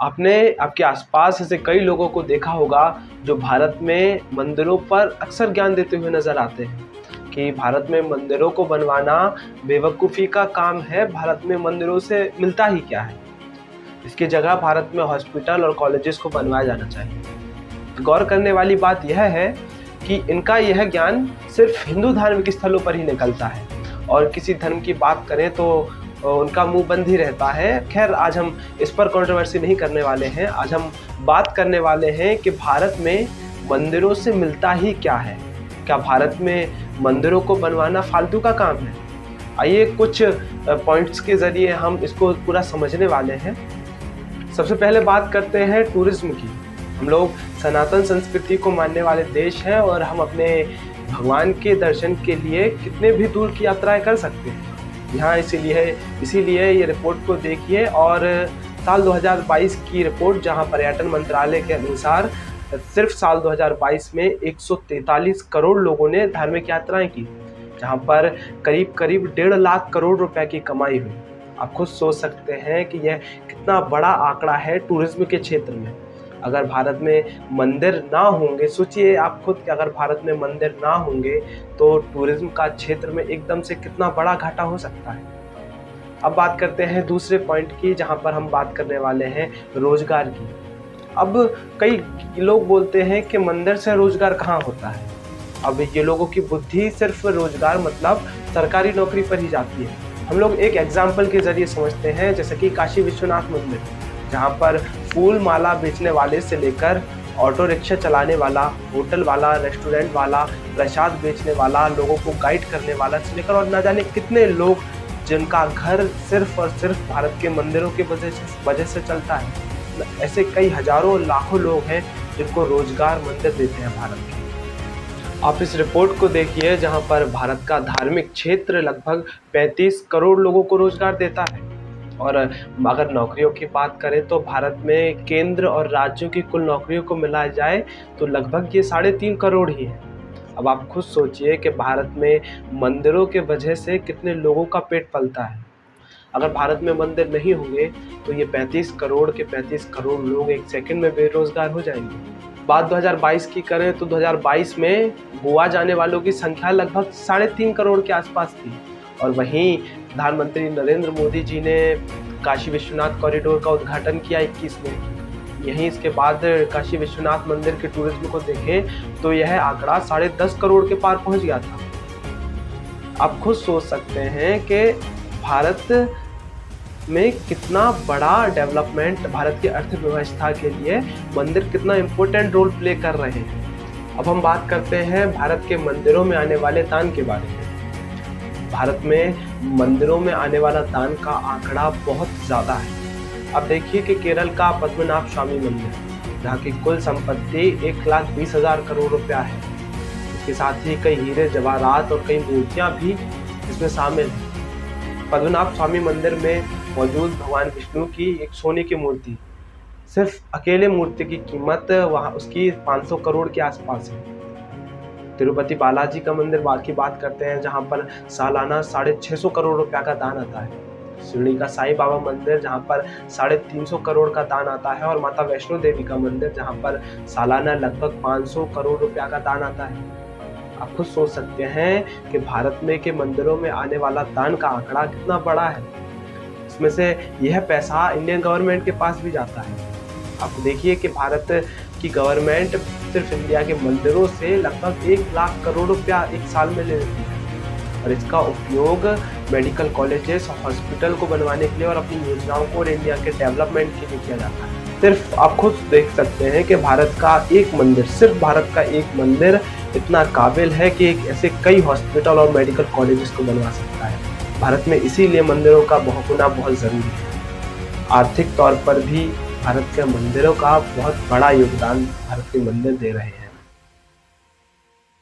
आपने आपके आसपास ऐसे कई लोगों को देखा होगा जो भारत में मंदिरों पर अक्सर ज्ञान देते हुए नजर आते हैं कि भारत में मंदिरों को बनवाना बेवकूफ़ी का काम है। भारत में मंदिरों से मिलता ही क्या है। इसकी जगह भारत में हॉस्पिटल और कॉलेजेस को बनवाया जाना चाहिए। गौर करने वाली बात यह है कि इनका यह ज्ञान सिर्फ हिंदू धार्मिक स्थलों पर ही निकलता है और किसी धर्म की बात करें तो उनका मुंह बंद ही रहता है। खैर, आज हम इस पर कंट्रोवर्सी नहीं करने वाले हैं। आज हम बात करने वाले हैं कि भारत में मंदिरों से मिलता ही क्या है। क्या भारत में मंदिरों को बनवाना फालतू का काम है? आइए कुछ पॉइंट्स के ज़रिए हम इसको पूरा समझने वाले हैं। सबसे पहले बात करते हैं टूरिज्म की। हम लोग सनातन संस्कृति को मानने वाले देश हैं और हम अपने भगवान के दर्शन के लिए कितने भी दूर की यात्राएं कर सकते हैं यहाँ। इसीलिए ये रिपोर्ट को देखिए और साल 2022 की रिपोर्ट, जहां पर्यटन मंत्रालय के अनुसार सिर्फ साल 2022 में 143 करोड़ लोगों ने धार्मिक यात्राएं की, जहां पर करीब 1.5 लाख करोड़ रुपए की कमाई हुई। आप खुद सोच सकते हैं कि यह कितना बड़ा आंकड़ा है टूरिज्म के क्षेत्र में। अगर भारत में मंदिर ना होंगे, सोचिए आप खुद कि अगर भारत में मंदिर ना होंगे तो टूरिज्म का क्षेत्र में एकदम से कितना बड़ा घाटा हो सकता है। अब बात करते हैं दूसरे पॉइंट की, जहां पर हम बात करने वाले हैं रोजगार की। अब कई लोग बोलते हैं कि मंदिर से रोजगार कहाँ होता है। अब ये लोगों की बुद्धि सिर्फ रोजगार मतलब सरकारी नौकरी पर ही जाती है। हम लोग एक एग्जाम्पल के जरिए समझते हैं, जैसे कि काशी विश्वनाथ मंदिर, जहाँ पर फूल माला बेचने वाले से लेकर ऑटो रिक्शा चलाने वाला, होटल वाला, रेस्टोरेंट वाला, प्रसाद बेचने वाला, लोगों को गाइड करने वाला से लेकर और न जाने कितने लोग जिनका घर सिर्फ और सिर्फ भारत के मंदिरों के वजह से चलता है। ऐसे कई हजारों लाखों लोग हैं जिनको रोजगार मंदिर देते हैं भारत के। आप इस रिपोर्ट को देखिए, जहां पर भारत का धार्मिक क्षेत्र लगभग 35 करोड़ लोगों को रोजगार देता है। और अगर नौकरियों की बात करें तो भारत में केंद्र और राज्यों की कुल नौकरियों को मिलाया जाए तो लगभग ये 3.5 करोड़ ही है। अब आप खुद सोचिए कि भारत में मंदिरों के वजह से कितने लोगों का पेट पलता है। अगर भारत में मंदिर नहीं होंगे तो ये 35 करोड़ के 35 करोड़ लोग एक सेकंड में बेरोजगार हो जाएंगे। बात 2022 की करें तो 2022 में गोवा जाने वालों की संख्या लगभग 3.5 करोड़ के आसपास थी। और वहीं प्रधानमंत्री नरेंद्र मोदी जी ने काशी विश्वनाथ कॉरिडोर का उद्घाटन किया 21 में। यहीं इसके बाद काशी विश्वनाथ मंदिर के टूरिज्म को देखें तो यह आंकड़ा 10.5 करोड़ के पार पहुंच गया था। आप खुद सोच सकते हैं कि भारत में कितना बड़ा डेवलपमेंट, भारत की अर्थव्यवस्था के लिए मंदिर कितना इम्पोर्टेंट रोल प्ले कर रहे हैं। अब हम बात करते हैं भारत के मंदिरों में आने वाले दान के बारे में। भारत में मंदिरों में आने वाला दान का आंकड़ा बहुत ज़्यादा है। अब देखिए कि केरल का पद्मनाभ स्वामी मंदिर, जहाँ की कुल संपत्ति 1,20,000 करोड़ रुपया है। इसके साथ ही कई हीरे जवाहरात और कई मूर्तियाँ भी इसमें शामिल हैं। पद्मनाभ स्वामी मंदिर में मौजूद भगवान विष्णु की एक सोने की मूर्ति, सिर्फ अकेले मूर्ति की कीमत वहाँ उसकी 500 करोड़ के आसपास है। तिरुपति बालाजी का मंदिर की बात करते हैं, जहाँ पर सालाना 650 करोड़ रुपया का दान आता है। शिरडी का साईं बाबा मंदिर, जहाँ पर 350 करोड़ का दान आता है। और माता वैष्णो देवी का मंदिर, जहाँ पर सालाना लगभग 500 करोड़ रुपया का दान आता है। आप खुद सोच सकते हैं कि भारत में के मंदिरों में आने वाला दान का आंकड़ा कितना बड़ा है। इसमें से यह पैसा इंडियन गवर्नमेंट के पास भी जाता है। आप देखिए कि भारत की गवर्नमेंट सिर्फ इंडिया के मंदिरों से लगभग 1 लाख करोड़ रुपया एक साल में ले लेती है और इसका उपयोग मेडिकल कॉलेजेस और हॉस्पिटल को बनवाने के लिए और अपनी योजनाओं को और इंडिया के डेवलपमेंट के लिए किया जाता है। सिर्फ आप खुद देख सकते हैं कि भारत का एक मंदिर, सिर्फ भारत का एक मंदिर इतना काबिल है कि एक ऐसे कई हॉस्पिटल और मेडिकल कॉलेजेस को बनवा सकता है। भारत में इसीलिए मंदिरों का होना बहुत ज़रूरी है। आर्थिक तौर पर भी भारत के मंदिरों का बहुत बड़ा योगदान भारत के मंदिर दे रहे हैं।